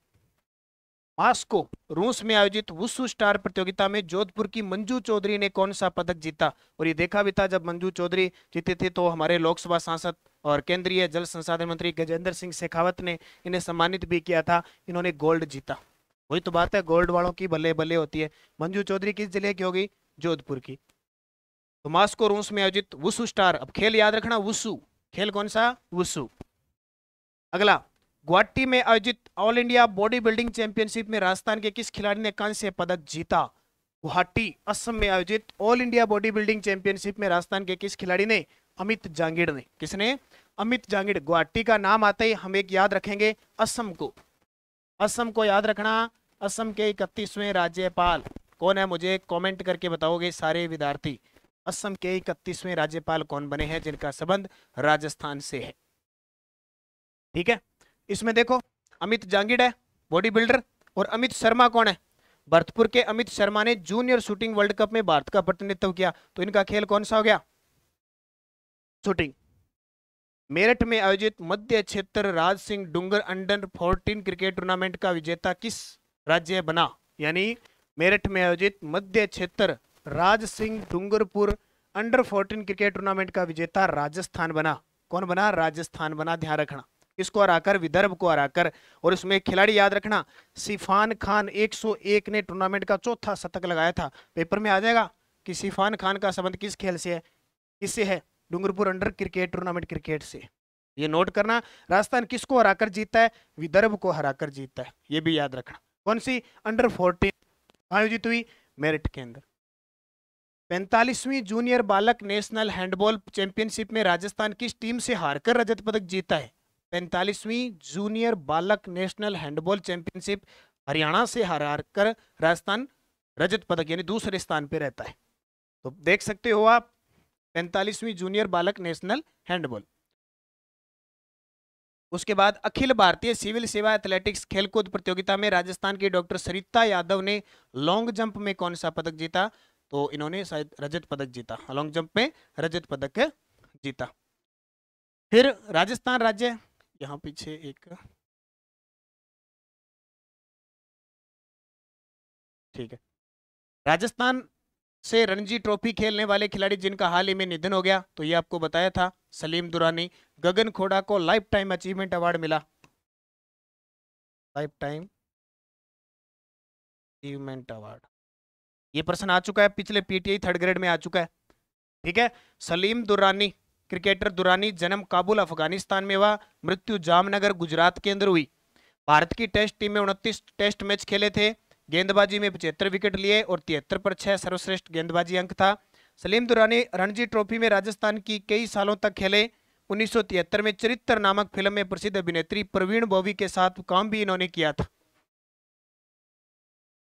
मास्को रूस में आयोजित वुशु स्टार प्रतियोगिता में जोधपुर की मंजू चौधरी ने कौन सा पदक जीता? और ये देखा भी था जब मंजू चौधरी जीते थे तो हमारे लोकसभा सांसद और केंद्रीय जल संसाधन मंत्री गजेंद्र सिंह शेखावत ने इन्हें सम्मानित भी किया था। इन्होंने गोल्ड जीता। वही तो बात है, गोल्ड वालों की बल्ले बल्ले होती है। मंजू चौधरी किस जिले की होगी? जोधपुर की। तो मास्को रूस में आयोजित वुशु स्टार, अब खेल याद रखना, वुशु खेल कौन सा? वुशु। अगला, गुवाहाटी में आयोजित all India body building championship में राजस्थान के किस खिलाड़ी ने कांस्य पदक जीता? गुवाहाटी असम में आयोजित all India body building championship में राजस्थान के किस खिलाड़ी ने? अमित जांगिड़ ने। किसने? अमित जांगिड़। गुवाहाटी का नाम आते ही हम एक याद रखेंगे, असम को। असम को याद रखना। असम के 31वें राज्यपाल कौन है? मुझे कॉमेंट करके बताओगे सारे विद्यार्थी। असम के 31वें राज्यपाल कौन बने हैं जिनका संबंध राजस्थान से है? ठीक है, इसमें देखो अमित जांगिड़ है बॉडी बिल्डर, और अमित शर्मा कौन है? भरतपुर के अमित शर्मा ने जूनियर शूटिंग वर्ल्ड कप में भारत का प्रतिनिधित्व किया। तो इनका खेल कौन सा हो गया? शूटिंग। मेरठ में आयोजित मध्य क्षेत्र राज सिंह डूंगर अंडर 14 क्रिकेट टूर्नामेंट का विजेता किस राज्य बना? यानी मेरठ में आयोजित मध्य क्षेत्र Raj Singh Dungarpur under 14 cricket tournament का विजेता राजस्थान बना। कौन बना? राजस्थान बना, ध्यान रखना। किसको हराकर? विदर्भ को हराकर। और इसमें एक खिलाड़ी याद रखना, सिफान खान 101 ने टूर्नामेंट का चौथा शतक लगाया था। पेपर में आ जाएगा कि सिफान खान का संबंध किस खेल से है, किससे है? Dungarpur under cricket tournament cricket से। ये नोट करना। राजस्थान किसको हराकर जीता है? विदर्भ को हराकर जीता है, ये भी याद रखना। कौन सी? अंडर 14 आयोजित हुई मेरठ के अंदर। 45वीं जूनियर बालक नेशनल हैंडबॉल चैंपियनशिप में राजस्थान किस टीम से हारकर रजत पदक जीता है? 45वीं जूनियर बालक नेशनल हैंडबॉल चैंपियनशिप हरियाणा से हार कर राजस्थान रजत पदक यानी दूसरे स्थान पे रहता है। तो देख सकते हो आप 45वीं जूनियर बालक नेशनल हैंडबॉल। उसके बाद अखिल भारतीय सिविल सेवा एथलेटिक्स खेलकूद प्रतियोगिता में राजस्थान की डॉक्टर सरिता यादव ने लॉन्ग जंप में कौन सा पदक जीता? तो इन्होंने शायद रजत पदक जीता, लॉन्ग जंप में रजत पदक जीता। फिर राजस्थान राज्य, यहां पीछे एक, ठीक है, राजस्थान से रणजी ट्रॉफी खेलने वाले खिलाड़ी जिनका हाल ही में निधन हो गया, तो ये आपको बताया था, सलीम दुरानी। गगन खोड़ा को लाइफ टाइम अचीवमेंट अवार्ड मिला, लाइफ टाइम अचीवमेंट अवार्ड। ये प्रश्न आ चुका है, पिछले पीटीआई थर्ड ग्रेड में आ चुका है, ठीक है। सलीम दुरानी, क्रिकेटर दुरानी, जन्म काबुल अफगानिस्तान में हुआ, मृत्यु जामनगर गुजरात के अंदर हुई। भारत की टेस्ट टीम में 29 टेस्ट मैच खेले थे, गेंदबाजी में 75 विकेट लिए और 73 पर 6 सर्वश्रेष्ठ गेंदबाजी अंक था। सलीम दुरानी रणजी ट्रॉफी में राजस्थान की कई सालों तक खेले। 1973 में चरित्र नामक फिल्म में प्रसिद्ध अभिनेत्री प्रवीण बॉबी के साथ काम भी इन्होंने किया था।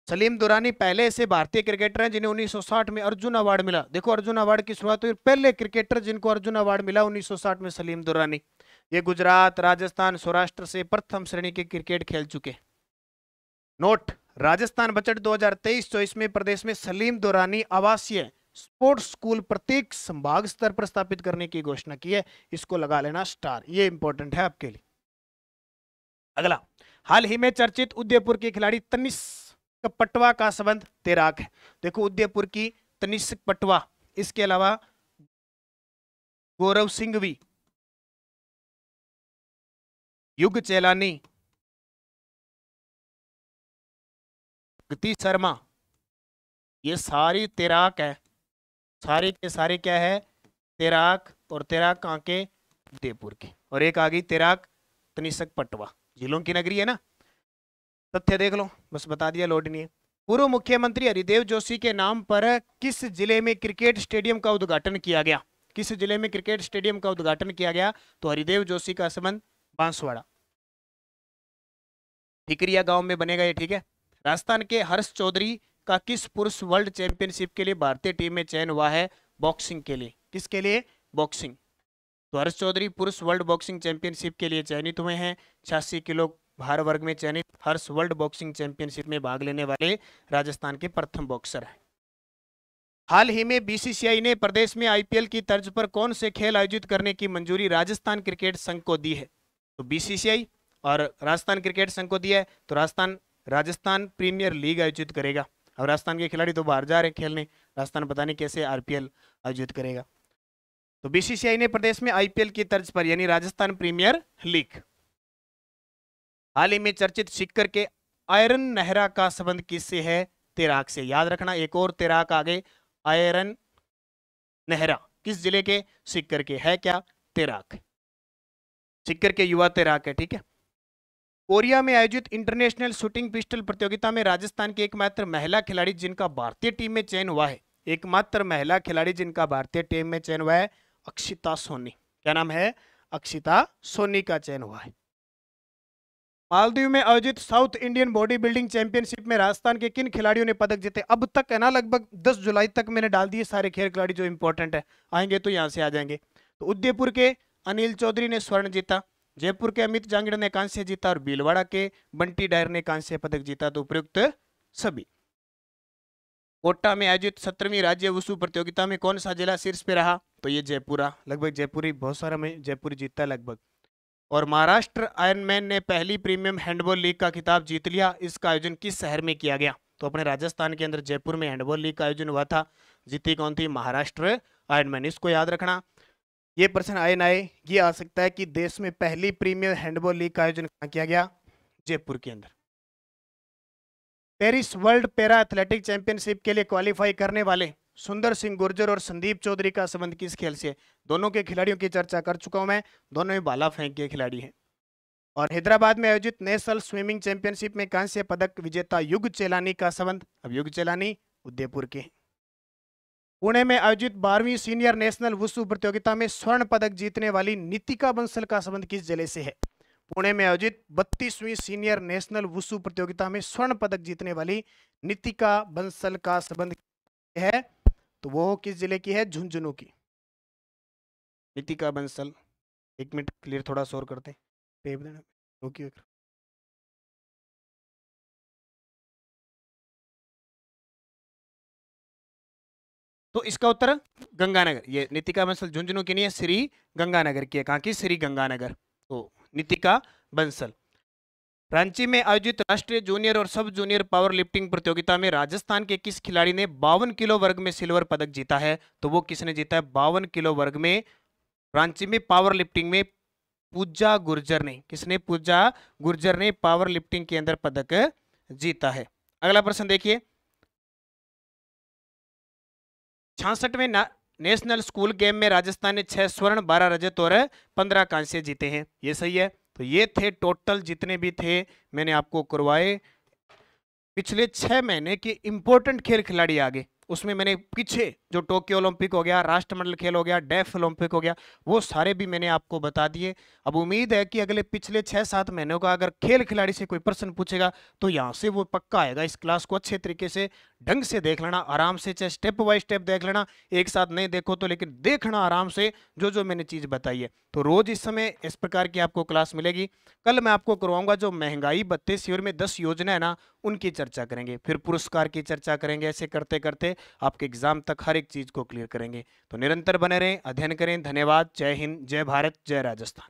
सलीम दुरानी पहले ऐसे भारतीय क्रिकेटर हैं जिन्हें 1960 में अर्जुन अवार्ड मिला। देखो अर्जुन अवार्ड की शुरुआत हुई, पहले क्रिकेटर जिनको अर्जुन अवार्ड मिला 1960 में सलीम दुरानी। ये गुजरात, राजस्थान, सौराष्ट्र से प्रथम श्रेणी के क्रिकेट खेल चुके। नोट, राजस्थान बजट 2023-24 में प्रदेश में सलीम दुरानी आवासीय स्पोर्ट्स स्कूल प्रत्येक संभाग स्तर पर स्थापित करने की घोषणा की है। इसको लगा लेना स्टार, ये इंपॉर्टेंट है आपके लिए। अगला, हाल ही में चर्चित उदयपुर के खिलाड़ी तनिष्क पटवा का संबंध तैराक है। देखो उदयपुर की तनिष्क पटवा, इसके अलावा गौरव सिंघवी, युग चेलानी, गति शर्मा, ये सारी तैराक है। सारे के सारे क्या है? तैराक। और तैराक कहाँ के? उदयपुर के। और एक आ गई तैराक तनिष्क पटवा, जिलों की नगरी है ना। तथ्य देख लो, बस बता दिया, लोड नहीं है। पूर्व मुख्यमंत्री हरिदेव जोशी के नाम पर किस जिले में क्रिकेट स्टेडियम का उद्घाटन किया गया? किस जिले में क्रिकेट स्टेडियम का उद्घाटन किया गया? तो हरिदेव जोशी का संबंध बांसवाड़ा, ठिकरिया गांव में बनेगा ये, ठीक है। राजस्थान के हर्ष चौधरी का किस पुरुष वर्ल्ड चैंपियनशिप के लिए भारतीय टीम में चयन हुआ है? बॉक्सिंग के लिए। किसके लिए? बॉक्सिंग। तो हर्ष चौधरी पुरुष वर्ल्ड बॉक्सिंग चैंपियनशिप के लिए चयनित हुए हैं। 86 किलो भार वर्ग में चयनित हर्ष वर्ल्ड बॉक्सिंग चैंपियनशिप में भाग लेने वाले राजस्थान के प्रथम बॉक्सर हैं। हाल ही में बीसीसीआई ने प्रदेश में आईपीएल की तर्ज पर कौन से खेल आयोजित करने की मंजूरी राजस्थान क्रिकेट संघ को दी है? तो बीसीसीआई और राजस्थान क्रिकेट संघ को दिया है। तो राजस्थान प्रीमियर लीग आयोजित करेगा। अब राजस्थान के खिलाड़ी तो बाहर जा रहे खेलने, राजस्थान पता नहीं कैसे आईपीएल आयोजित करेगा। तो बीसीसीआई ने प्रदेश में आईपीएल की तर्ज पर यानी राजस्थान प्रीमियर लीग। हाल ही में चर्चित सिक्कर के आयरन नेहरा का संबंध किससे है? तैराक से। याद रखना, एक और तैराक आगे, आयरन नेहरा किस जिले के? सिक्कर के। है क्या? तैराक, सिक्कर के युवा तैराक है, ठीक है। कोरिया में आयोजित इंटरनेशनल शूटिंग पिस्टल प्रतियोगिता में राजस्थान की एकमात्र महिला खिलाड़ी जिनका भारतीय टीम में चयन हुआ है, एकमात्र महिला खिलाड़ी जिनका भारतीय टीम में चयन हुआ है, अक्षिता सोनी। क्या नाम है? अक्षिता सोनी का चयन हुआ है। मालदीव में आयोजित south Indian body building championship में राजस्थान के किन खिलाड़ियों ने पदक जीते? अब तक है ना, लगभग 10 जुलाई तक मैंने डाल दिए सारे खेल खिलाड़ी जो इंपॉर्टेंट है, आएंगे तो यहां से आ जाएंगे। तो उदयपुर के अनिल चौधरी ने स्वर्ण जीता, जयपुर के अमित जांगड़ ने कांस्य जीता और भीलवाड़ा के बंटी डायर ने कांस्य पदक जीता। तो उपयुक्त सभी। कोटा में आयोजित 17वीं राज्य वुशु प्रतियोगिता में कौन सा जिला शीर्ष पे रहा? तो ये जयपुरा, लगभग जयपुरी, बहुत सारा में जयपुर जीता लगभग। और महाराष्ट्र आयरनमैन ने पहली प्रीमियम हैंडबॉल लीग का खिताब जीत लिया। इसका आयोजन किस शहर में किया गया? तो अपने राजस्थान के अंदर जयपुर में हैंडबॉल लीग का आयोजन हुआ था। जीती कौन थी? महाराष्ट्र आयरनमैन। इसको याद रखना। ये प्रश्न आए ना आए, ये आ सकता है कि देश में पहली प्रीमियर हैंडबॉल लीग का आयोजन कहाँ किया गया? जयपुर के अंदर। Paris world para athletic championship के लिए क्वालिफाई करने वाले सुंदर सिंह गुर्जर और संदीप चौधरी का संबंध किस खेल से है? दोनों के खिलाड़ियों की चर्चा कर चुका हूं मैं, दोनों ही भाला फेंक के खिलाड़ी हैं। और हैदराबाद में आयोजित नेशनल स्विमिंग चैंपियनशिप में कांस्य पदक विजेता युग चेलानी का संबंध, अब युग चेलानी उदयपुर के। पुणे में आयोजित 12वीं सीनियर नेशनल वुशु प्रतियोगिता में स्वर्ण पदक जीतने वाली नितिका बंसल का संबंध किस जिले से है? पुणे में आयोजित 32वीं सीनियर नेशनल वुशु प्रतियोगिता में स्वर्ण पदक जीतने वाली नितिका बंसल का संबंध है, तो वो किस जिले की है? झुंझुनू की। नितिका बंसल, एक मिनट क्लियर थोड़ा शोर करते ओके। तो इसका उत्तर गंगानगर, ये नितिका बंसल झुंझुनू की नहीं है, श्री गंगानगर की है। कहाँ की? श्री गंगानगर। तो नितिका बंसल। रांची में आयोजित राष्ट्रीय जूनियर और सब जूनियर पावर लिफ्टिंग प्रतियोगिता में राजस्थान के किस खिलाड़ी ने 52 किलो वर्ग में सिल्वर पदक जीता है? तो वो किसने जीता है 52 किलो वर्ग में? रांची में पावर लिफ्टिंग में पूजा गुर्जर ने। किसने? पूजा गुर्जर ने पावर लिफ्टिंग के अंदर पदक जीता है। अगला प्रश्न देखिए, 66वें नेशनल स्कूल गेम में राजस्थान ने 6 स्वर्ण, 12 रजत और 15 कांस्य जीते हैं। ये सही है। तो ये थे टोटल जितने भी थे मैंने आपको करवाए पिछले 6 महीने के इंपॉर्टेंट खेल खिलाड़ी आगे। उसमें मैंने पीछे जो टोक्यो ओलंपिक हो गया, राष्ट्रमंडल खेल हो गया, डेफ ओलंपिक हो गया, वो सारे भी मैंने आपको बता दिए। अब उम्मीद है कि अगले पिछले 6-7 महीनों का अगर खेल खिलाड़ी से कोई प्रश्न पूछेगा तो यहाँ से वो पक्का आएगा। इस क्लास को अच्छे तरीके से ढंग से देख लेना, आराम से, चाहे स्टेप बाय स्टेप देख लेना, एक साथ नहीं देखो तो, लेकिन देखना आराम से जो जो मैंने चीज बताई है। तो रोज इस समय इस प्रकार की आपको क्लास मिलेगी। कल मैं आपको करवाऊंगा जो महंगाई भत्ते शिविर में 10 योजना है ना, उनकी चर्चा करेंगे, फिर पुरस्कार की चर्चा करेंगे। ऐसे करते करते आपके एग्जाम तक हर एक चीज को क्लियर करेंगे। तो निरंतर बने रहें, अध्ययन करें। धन्यवाद। जय हिंद, जय भारत, जय राजस्थान।